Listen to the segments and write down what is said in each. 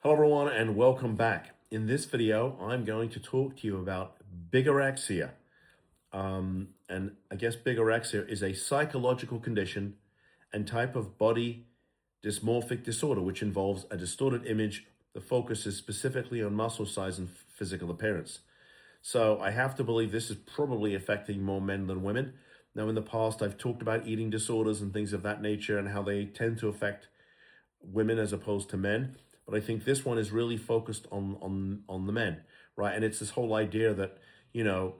Hello everyone and welcome back. In this video, I'm going to talk to you about bigorexia. And I guess bigorexia is a psychological condition and type of body dysmorphic disorder, which involves a distorted image that focuses specifically on muscle size and physical appearance. So I have to believe this is probably affecting more men than women. Now, in the past, I've talked about eating disorders and things of that nature and how they tend to affect women as opposed to men. But I think this one is really focused on the men, right? And it's this whole idea that,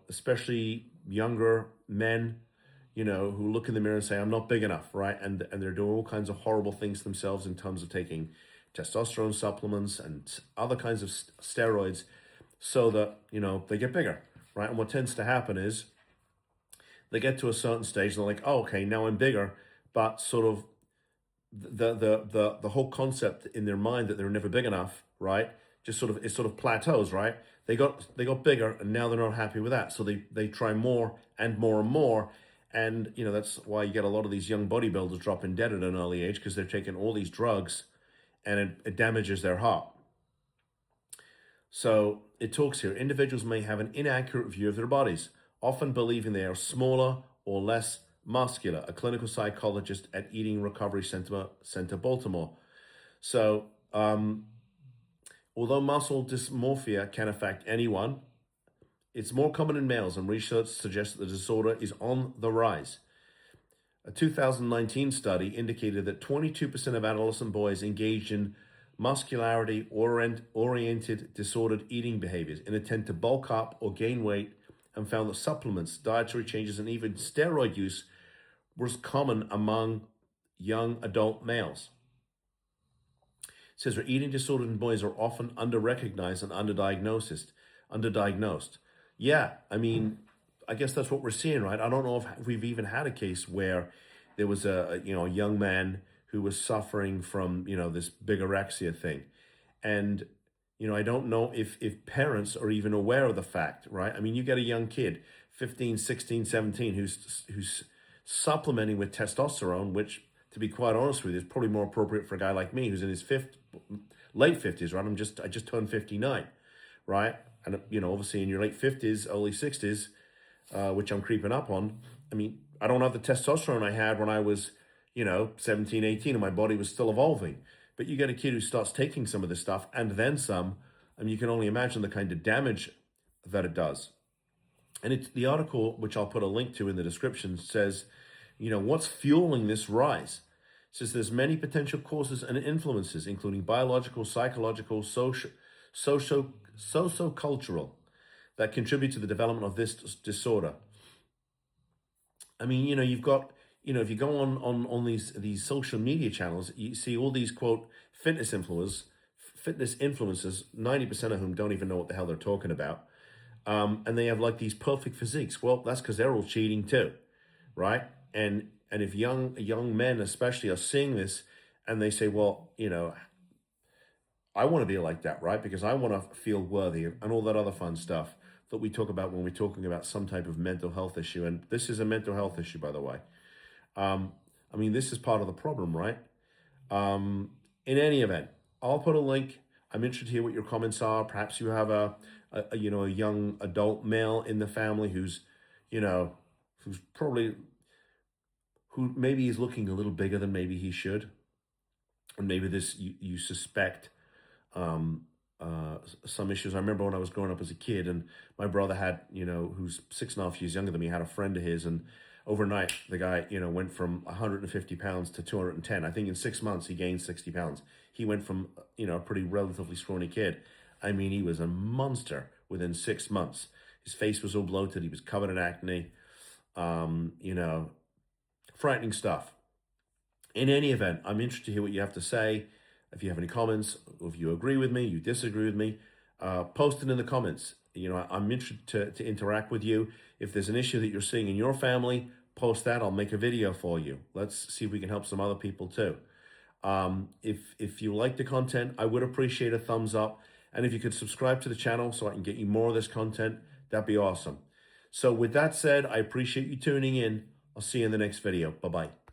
especially younger men, who look in the mirror and say, I'm not big enough, right? And they're doing all kinds of horrible things to themselves in terms of taking testosterone supplements and other kinds of steroids so that, they get bigger, right? And what tends to happen is they get to a certain stage and they're like, oh, okay, now I'm bigger, but sort of the whole concept in their mind that they're never big enough, right? It sort of plateaus, right? They got bigger and now they're not happy with that. So they try more and more and more. And that's why you get a lot of these young bodybuilders dropping dead at an early age, because they're taking all these drugs and it damages their heart. So it talks here, individuals may have an inaccurate view of their bodies, often believing they are smaller or less muscular, a clinical psychologist at Eating Recovery Center, Baltimore. So, although muscle dysmorphia can affect anyone, it's more common in males, and research suggests that the disorder is on the rise. A 2019 study indicated that 22% of adolescent boys engaged in muscularity-oriented disordered eating behaviors in attempt to bulk up or gain weight, and found that supplements, dietary changes, and even steroid use was common among young adult males. It says that eating disordered in boys are often under-recognized and underdiagnosed. Yeah, I mean, I guess that's what we're seeing, right? I don't know if we've even had a case where there was a young man who was suffering from, this bigorexia thing. And, I don't know if parents are even aware of the fact, right? I mean, you get a young kid, 15, 16, 17, who's supplementing with testosterone, which, to be quite honest with you, is probably more appropriate for a guy like me who's in his late 50s, right? I just turned 59, right? And, obviously in your late 50s, early 60s, which I'm creeping up on, I mean, I don't have the testosterone I had when I was, 17, 18, and my body was still evolving. But you get a kid who starts taking some of this stuff and then some, and you can only imagine the kind of damage that it does. And it's the article, which I'll put a link to in the description, says, what's fueling this rise? It says there's many potential causes and influences, including biological, psychological, socio-cultural, that contribute to the development of this disorder. I mean, you've got, if you go on these social media channels, you see all these, quote, fitness influencers, 90% of whom don't even know what the hell they're talking about. And they have like these perfect physiques. Well, that's because they're all cheating too, right? And if young men especially are seeing this and they say, well, I want to be like that, right? Because I want to feel worthy and all that other fun stuff that we talk about when we're talking about some type of mental health issue. And this is a mental health issue, by the way. I mean, this is part of the problem, right? In any event, I'll put a link. I'm interested to hear what your comments are. Perhaps you have a young adult male in the family who maybe is looking a little bigger than maybe he should. And maybe you suspect some issues. I remember when I was growing up as a kid, and my brother had, who's 6.5 years younger than me, had a friend of his, and overnight the guy, went from 150 pounds to 210. I think in 6 months he gained 60 pounds. He went from, a pretty relatively scrawny kid. I mean, he was a monster within 6 months. His face was all bloated. He was covered in acne. Frightening stuff. In any event, I'm interested to hear what you have to say. If you have any comments, or if you agree with me, you disagree with me, post it in the comments. I'm interested to interact with you. If there's an issue that you're seeing in your family, post that. I'll make a video for you. Let's see if we can help some other people too. If you like the content, I would appreciate a thumbs up. And if you could subscribe to the channel so I can get you more of this content, that'd be awesome. So with that said, I appreciate you tuning in. I'll see you in the next video. Bye-bye.